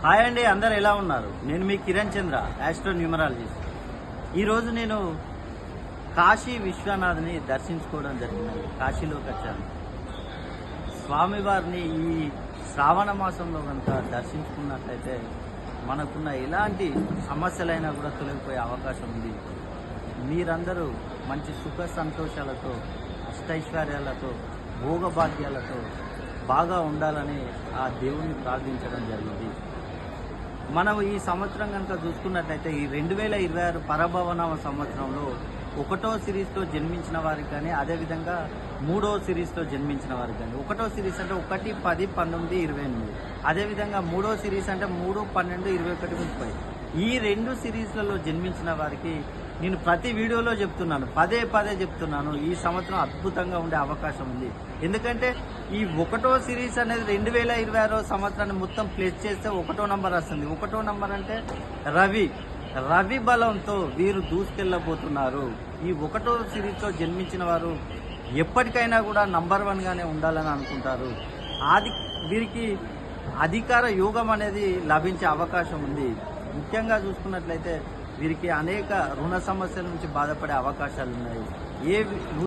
Hi అండి, అందరు ఎలా ఉన్నారు? నేను మీ కిరణ్ చంద్ర, ఆస్ట్రో న్యూమరాలజిస్ట్. ఈరోజు నేను కాశీ విశ్వనాథ్ని దర్శించుకోవడం జరిగిందండి. కాశీలోకి వచ్చాను. స్వామివారిని ఈ శ్రావణ మాసంలో కనుక దర్శించుకున్నట్లయితే మనకున్న ఎలాంటి సమస్యలైనా కూడా తొలగిపోయే అవకాశం ఉంది. మీరందరూ మంచి సుఖ సంతోషాలతో, అష్టైశ్వర్యాలతో, భోగభాగ్యాలతో బాగా ఉండాలని ఆ దేవుణ్ణి ప్రార్థించడం జరిగింది. మనం ఈ సంవత్సరం కనుక చూసుకున్నట్లయితే ఈ 2026 పరభవనామ సంవత్సరంలో 1వ సిరీస్లో జన్మించిన వారికి కానీ, అదేవిధంగా 3వ సిరీస్లో జన్మించిన వారికి కానీ, 1వ సిరీస్ అంటే 1, 10, 19, 28, అదేవిధంగా 3వ సిరీస్ అంటే 3, 12, 21, 30. ఈ 2 సిరీస్లలో జన్మించిన వారికి నేను ప్రతి వీడియోలో చెప్తున్నాను, పదే చెప్తున్నాను, ఈ సంవత్సరం అద్భుతంగా ఉండే అవకాశం ఉంది. ఎందుకంటే ఈ 1వ సిరీస్ అనేది 2026 సంవత్సరాన్ని మొత్తం ప్లేస్ చేస్తే 1వ నంబర్ వస్తుంది. 1వ నంబర్ అంటే రవి బలంతో వీరు దూసుకెళ్ళబోతున్నారు. ఈ 1వ సిరీస్లో జన్మించిన వారు ఎప్పటికైనా కూడా నంబర్ 1గానే ఉండాలని అనుకుంటారు. వీరికి అధికార యోగం అనేది లభించే అవకాశం ఉంది. ముఖ్యంగా చూసుకున్నట్లయితే వీరికి అనేక రుణ సమస్యల నుంచి బాధపడే అవకాశాలు ఉన్నాయి.